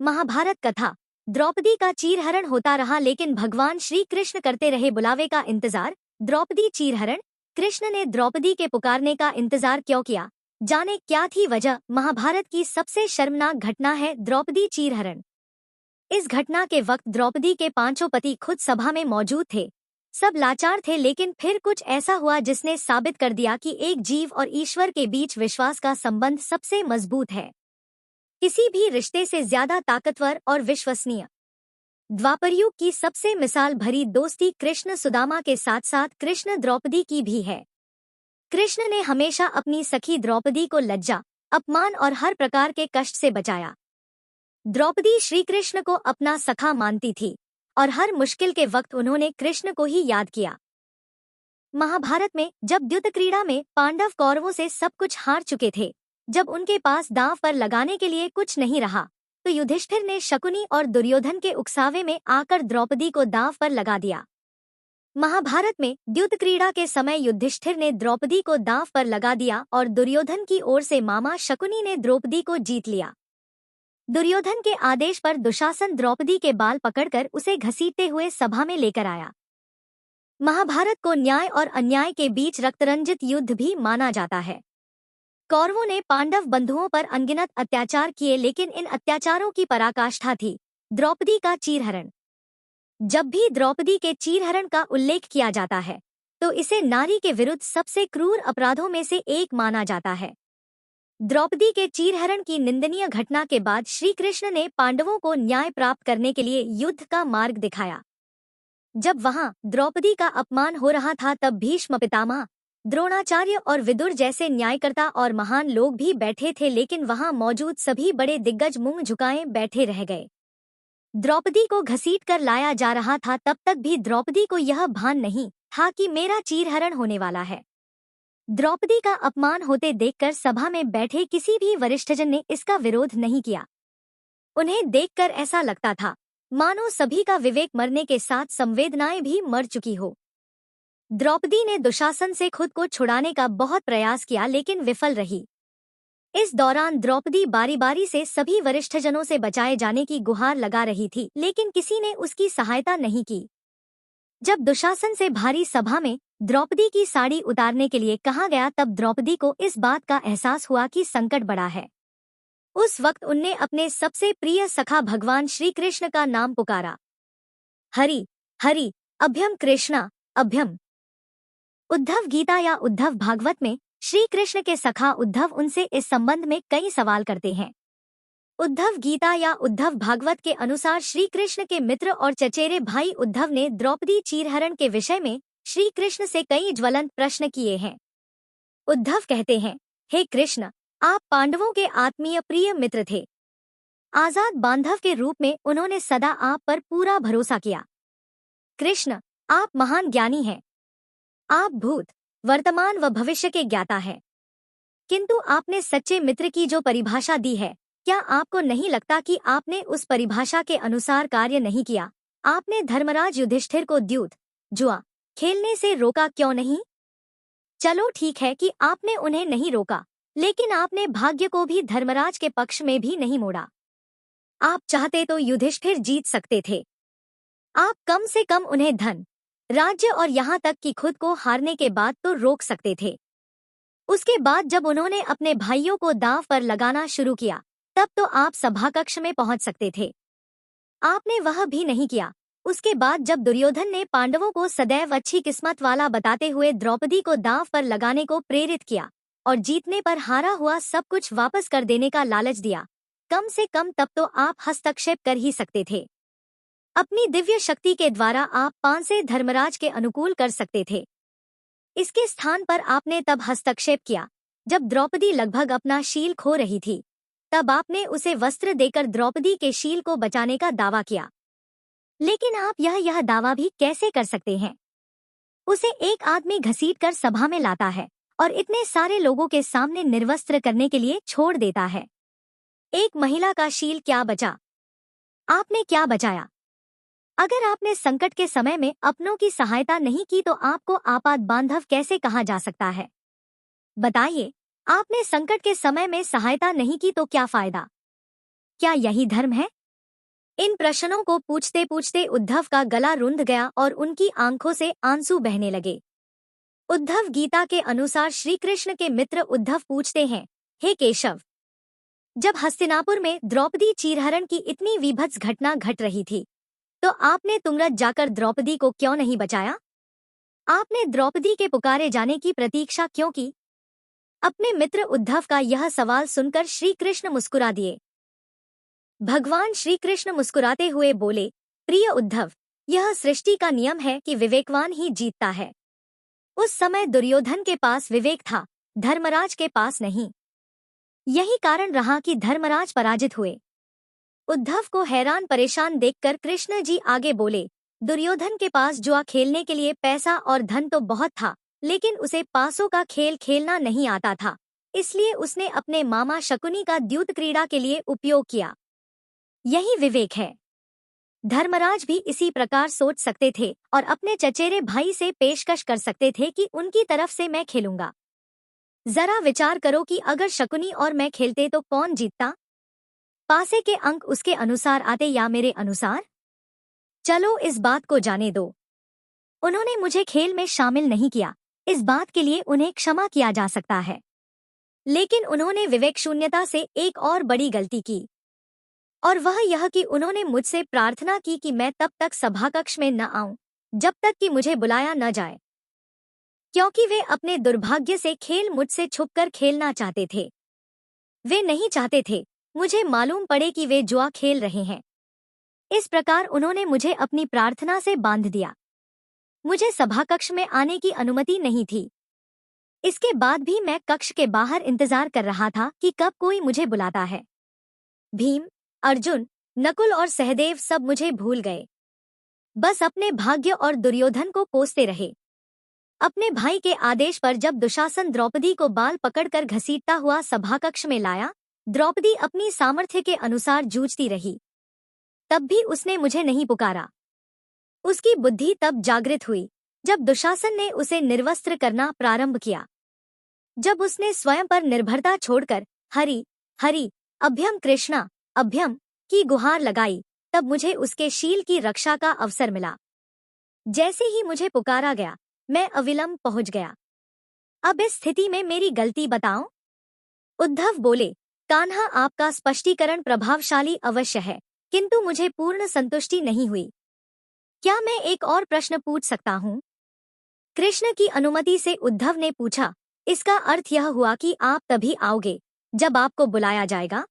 महाभारत कथा। द्रौपदी का चीरहरण होता रहा, लेकिन भगवान श्री कृष्ण करते रहे बुलावे का इंतजार। द्रौपदी चीरहरण। कृष्ण ने द्रौपदी के पुकारने का इंतजार क्यों किया? जाने क्या थी वजह। महाभारत की सबसे शर्मनाक घटना है द्रौपदी चीरहरण। इस घटना के वक्त द्रौपदी के पांचों पति खुद सभा में मौजूद थे। सब लाचार थे, लेकिन फिर कुछ ऐसा हुआ जिसने साबित कर दिया कि एक जीव और ईश्वर के बीच विश्वास का संबंध सबसे मजबूत है, किसी भी रिश्ते से ज्यादा ताकतवर और विश्वसनीय। द्वापरयुग की सबसे मिसाल भरी दोस्ती कृष्ण सुदामा के साथ साथ कृष्ण द्रौपदी की भी है। कृष्ण ने हमेशा अपनी सखी द्रौपदी को लज्जा, अपमान और हर प्रकार के कष्ट से बचाया। द्रौपदी श्री कृष्ण को अपना सखा मानती थी और हर मुश्किल के वक्त उन्होंने कृष्ण को ही याद किया। महाभारत में जब द्युत क्रीड़ा में पांडव कौरवों से सब कुछ हार चुके थे, जब उनके पास दांव पर लगाने के लिए कुछ नहीं रहा, तो युधिष्ठिर ने शकुनी और दुर्योधन के उकसावे में आकर द्रौपदी को दांव पर लगा दिया। महाभारत में द्युत क्रीड़ा के समय युधिष्ठिर ने द्रौपदी को दांव पर लगा दिया और दुर्योधन की ओर से मामा शकुनी ने द्रौपदी को जीत लिया। दुर्योधन के आदेश पर दुशासन द्रौपदी के बाल पकड़कर उसे घसीटते हुए सभा में लेकर आया। महाभारत को न्याय और अन्याय के बीच रक्तरंजित युद्ध भी माना जाता है। कौरवों ने पांडव बंधुओं पर अनगिनत अत्याचार किए, लेकिन इन अत्याचारों की पराकाष्ठा थी द्रौपदी का चीरहरण। जब भी द्रौपदी के चीरहरण का उल्लेख किया जाता है, तो इसे नारी के विरुद्ध सबसे क्रूर अपराधों में से एक माना जाता है। द्रौपदी के चीरहरण की निंदनीय घटना के बाद श्री कृष्ण ने पांडवों को न्याय प्राप्त करने के लिए युद्ध का मार्ग दिखाया। जब वहां द्रौपदी का अपमान हो रहा था, तब भीष्म पितामह, द्रोणाचार्य और विदुर जैसे न्यायकर्ता और महान लोग भी बैठे थे, लेकिन वहां मौजूद सभी बड़े दिग्गज मुंह झुकाए बैठे रह गए। द्रौपदी को घसीट कर लाया जा रहा था, तब तक भी द्रौपदी को यह भान नहीं था कि मेरा चीरहरण होने वाला है। द्रौपदी का अपमान होते देखकर सभा में बैठे किसी भी वरिष्ठजन ने इसका विरोध नहीं किया। उन्हें देखकर ऐसा लगता था मानो सभी का विवेक मरने के साथ संवेदनाएं भी मर चुकी हो। द्रौपदी ने दुशासन से खुद को छुड़ाने का बहुत प्रयास किया, लेकिन विफल रही। इस दौरान द्रौपदी बारी बारी से सभी वरिष्ठजनों से बचाए जाने की गुहार लगा रही थी, लेकिन किसी ने उसकी सहायता नहीं की। जब दुशासन से भारी सभा में द्रौपदी की साड़ी उतारने के लिए कहा गया, तब द्रौपदी को इस बात का एहसास हुआ कि संकट बड़ा है। उस वक्त उनने अपने सबसे प्रिय सखा भगवान श्री कृष्ण का नाम पुकारा। हरि हरि अभ्यम कृष्णा अभ्यम। उद्धव गीता या उद्धव भागवत में श्री कृष्ण के सखा उद्धव उनसे इस संबंध में कई सवाल करते हैं। उद्धव गीता या उद्धव भागवत के अनुसार श्री कृष्ण के मित्र और चचेरे भाई उद्धव ने द्रौपदी चीरहरण के विषय में श्री कृष्ण से कई ज्वलंत प्रश्न किए हैं। उद्धव कहते हैं, हे कृष्ण, आप पांडवों के आत्मीय प्रिय मित्र थे। आजाद बांधव के रूप में उन्होंने सदा आप पर पूरा भरोसा किया। कृष्ण, आप महान ज्ञानी हैं। आप भूत, वर्तमान व भविष्य के ज्ञाता हैं। किंतु आपने सच्चे मित्र की जो परिभाषा दी है, क्या आपको नहीं लगता कि आपने उस परिभाषा के अनुसार कार्य नहीं किया? आपने धर्मराज युधिष्ठिर को द्यूत, जुआ खेलने से रोका क्यों नहीं? चलो ठीक है कि आपने उन्हें नहीं रोका, लेकिन आपने भाग्य को भी धर्मराज के पक्ष में भी नहीं मोड़ा। आप चाहते तो युधिष्ठिर जीत सकते थे। आप कम से कम उन्हें धन, राज्य और यहाँ तक कि खुद को हारने के बाद तो रोक सकते थे। उसके बाद जब उन्होंने अपने भाइयों को दांव पर लगाना शुरू किया, तब तो आप सभाकक्ष में पहुंच सकते थे। आपने वह भी नहीं किया। उसके बाद जब दुर्योधन ने पांडवों को सदैव अच्छी किस्मत वाला बताते हुए द्रौपदी को दांव पर लगाने को प्रेरित किया और जीतने पर हारा हुआ सब कुछ वापस कर देने का लालच दिया, कम से कम तब तो आप हस्तक्षेप कर ही सकते थे। अपनी दिव्य शक्ति के द्वारा आप पांसे धर्मराज के अनुकूल कर सकते थे। इसके स्थान पर आपने तब हस्तक्षेप किया जब द्रौपदी लगभग अपना शील खो रही थी। तब आपने उसे वस्त्र देकर द्रौपदी के शील को बचाने का दावा किया। लेकिन आप यह दावा भी कैसे कर सकते हैं? उसे एक आदमी घसीटकर सभा में लाता है और इतने सारे लोगों के सामने निर्वस्त्र करने के लिए छोड़ देता है। एक महिला का शील क्या बचा? आपने क्या बचाया? अगर आपने संकट के समय में अपनों की सहायता नहीं की, तो आपको आपात बांधव कैसे कहा जा सकता है? बताइए, आपने संकट के समय में सहायता नहीं की तो क्या फायदा? क्या यही धर्म है? इन प्रश्नों को पूछते पूछते उद्धव का गला रुंध गया और उनकी आंखों से आंसू बहने लगे। उद्धव गीता के अनुसार श्री कृष्ण के मित्र उद्धव पूछते हैं, हे केशव, जब हस्तिनापुर में द्रौपदी चीरहरण की इतनी वीभत्स घटना घट रही थी, तो आपने तुंगरथ जाकर द्रौपदी को क्यों नहीं बचाया? आपने द्रौपदी के पुकारे जाने की प्रतीक्षा क्यों की? अपने मित्र उद्धव का यह सवाल सुनकर श्री कृष्ण मुस्कुरा दिए। भगवान श्री कृष्ण मुस्कुराते हुए बोले, प्रिय उद्धव, यह सृष्टि का नियम है कि विवेकवान ही जीतता है। उस समय दुर्योधन के पास विवेक था, धर्मराज के पास नहीं। यही कारण रहा कि धर्मराज पराजित हुए। उद्धव को हैरान परेशान देखकर कृष्ण जी आगे बोले, दुर्योधन के पास जुआ खेलने के लिए पैसा और धन तो बहुत था, लेकिन उसे पासों का खेल खेलना नहीं आता था, इसलिए उसने अपने मामा शकुनी का द्यूत क्रीड़ा के लिए उपयोग किया। यही विवेक है। धर्मराज भी इसी प्रकार सोच सकते थे और अपने चचेरे भाई से पेशकश कर सकते थे कि उनकी तरफ से मैं खेलूंगा। जरा विचार करो कि अगर शकुनी और मैं खेलते तो कौन जीतता? पासे के अंक उसके अनुसार आते या मेरे अनुसार? चलो इस बात को जाने दो। उन्होंने मुझे खेल में शामिल नहीं किया, इस बात के लिए उन्हें क्षमा किया जा सकता है। लेकिन उन्होंने विवेक शून्यता से एक और बड़ी गलती की, और वह यह कि उन्होंने मुझसे प्रार्थना की कि मैं तब तक सभाकक्ष में न आऊं जब तक कि मुझे बुलाया न जाए, क्योंकि वे अपने दुर्भाग्य से खेल मुझसे छुपकर खेलना चाहते थे। वे नहीं चाहते थे मुझे मालूम पड़े कि वे जुआ खेल रहे हैं। इस प्रकार उन्होंने मुझे अपनी प्रार्थना से बांध दिया। मुझे सभाकक्ष में आने की अनुमति नहीं थी। इसके बाद भी मैं कक्ष के बाहर इंतजार कर रहा था कि कब कोई मुझे बुलाता है। भीम, अर्जुन, नकुल और सहदेव सब मुझे भूल गए, बस अपने भाग्य और दुर्योधन को कोसते रहे। अपने भाई के आदेश पर जब दुशासन द्रौपदी को बाल पकड़कर घसीटता हुआ सभाकक्ष में लाया, द्रौपदी अपनी सामर्थ्य के अनुसार जूझती रही। तब भी उसने मुझे नहीं पुकारा। उसकी बुद्धि तब जागृत हुई जब दुशासन ने उसे निर्वस्त्र करना प्रारंभ किया। जब उसने स्वयं पर निर्भरता छोड़कर हरि हरि अभ्यम कृष्णा अभ्यम की गुहार लगाई, तब मुझे उसके शील की रक्षा का अवसर मिला। जैसे ही मुझे पुकारा गया, मैं अविलंब पहुंच गया। अब इस स्थिति में मेरी गलती बताओ? उद्धव बोले, कान्हा, आपका स्पष्टीकरण प्रभावशाली अवश्य है, किंतु मुझे पूर्ण संतुष्टि नहीं हुई। क्या मैं एक और प्रश्न पूछ सकता हूँ? कृष्ण की अनुमति से उद्धव ने पूछा। इसका अर्थ यह हुआ कि आप तभी आओगे जब आपको बुलाया जाएगा?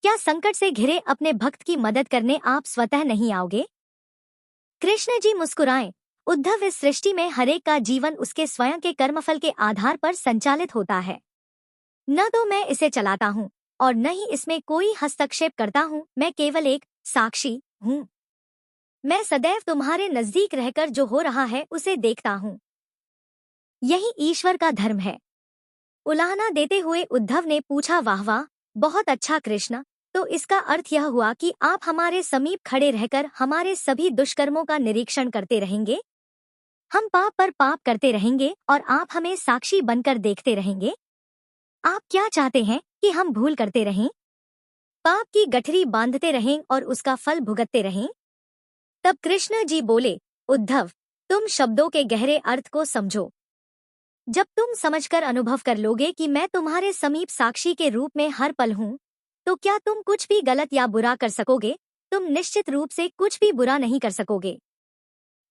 क्या संकट से घिरे अपने भक्त की मदद करने आप स्वतः नहीं आओगे? कृष्ण जी मुस्कुराए। उद्धव, इस सृष्टि में हरेक का जीवन उसके स्वयं के कर्मफल के आधार पर संचालित होता है। न तो मैं इसे चलाता हूँ और न ही इसमें कोई हस्तक्षेप करता हूँ, मैं केवल एक साक्षी हूँ। मैं सदैव तुम्हारे नजदीक रहकर जो हो रहा है उसे देखता हूँ। यही ईश्वर का धर्म है। उलाहना देते हुए उद्धव ने पूछा, वाह वाह, बहुत अच्छा कृष्ण, तो इसका अर्थ यह हुआ कि आप हमारे समीप खड़े रहकर हमारे सभी दुष्कर्मों का निरीक्षण करते रहेंगे? हम पाप पर पाप करते रहेंगे और आप हमें साक्षी बनकर देखते रहेंगे? आप क्या चाहते हैं कि हम भूल करते रहें, पाप की गठरी बांधते रहें और उसका फल भुगतते रहें? तब कृष्ण जी बोले, उद्धव, तुम शब्दों के गहरे अर्थ को समझो। जब तुम समझकर अनुभव कर लोगे कि मैं तुम्हारे समीप साक्षी के रूप में हर पल हूँ, तो क्या तुम कुछ भी गलत या बुरा कर सकोगे? तुम निश्चित रूप से कुछ भी बुरा नहीं कर सकोगे।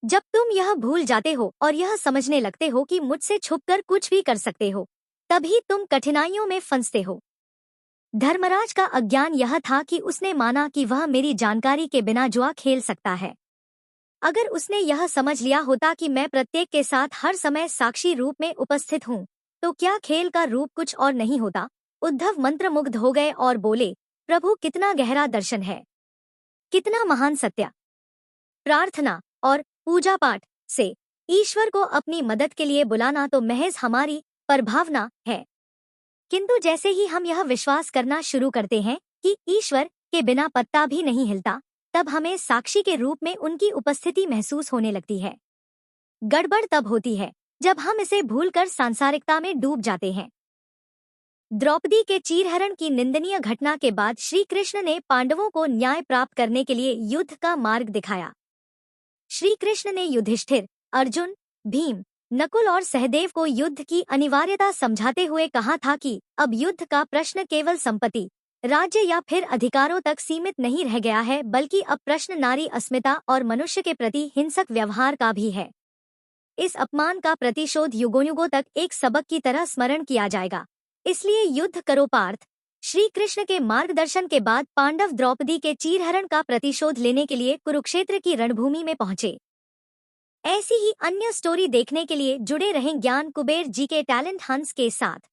जब तुम यह भूल जाते हो और यह समझने लगते हो कि मुझसे छुपकर कुछ भी कर सकते हो, तभी तुम कठिनाइयों में फंसते हो। धर्मराज का अज्ञान यह था कि उसने माना कि वह मेरी जानकारी के बिना जुआ खेल सकता है। अगर उसने यह समझ लिया होता कि मैं प्रत्येक के साथ हर समय साक्षी रूप में उपस्थित हूँ, तो क्या खेल का रूप कुछ और नहीं होता? उद्धव मंत्रमुग्ध हो गए और बोले, प्रभु, कितना गहरा दर्शन है, कितना महान सत्य! प्रार्थना और पूजा पाठ से ईश्वर को अपनी मदद के लिए बुलाना तो महज हमारी परभावना है, किंतु जैसे ही हम यह विश्वास करना शुरू करते हैं कि ईश्वर के बिना पत्ता भी नहीं हिलता, तब हमें साक्षी के रूप में उनकी उपस्थिति महसूस होने लगती है। गड़बड़ तब होती है जब हम इसे भूलकर सांसारिकता में डूब जाते हैं। द्रौपदी के चीरहरण की निंदनीय घटना के बाद श्री कृष्ण ने पांडवों को न्याय प्राप्त करने के लिए युद्ध का मार्ग दिखाया। श्री कृष्ण ने युधिष्ठिर, अर्जुन, भीम, नकुल और सहदेव को युद्ध की अनिवार्यता समझाते हुए कहा था कि अब युद्ध का प्रश्न केवल संपत्ति, राज्य या फिर अधिकारों तक सीमित नहीं रह गया है, बल्कि अब प्रश्न नारी अस्मिता और मनुष्य के प्रति हिंसक व्यवहार का भी है। इस अपमान का प्रतिशोध युगों-युगों तक एक सबक की तरह स्मरण किया जाएगा। इसलिए युद्ध करो पार्थ। श्री कृष्ण के मार्गदर्शन के बाद पांडव द्रौपदी के चीरहरण का प्रतिशोध लेने के लिए कुरुक्षेत्र की रणभूमि में पहुंचे। ऐसी ही अन्य स्टोरी देखने के लिए जुड़े रहें ज्ञान कुबेर जी के टैलेंट हंट्स के साथ।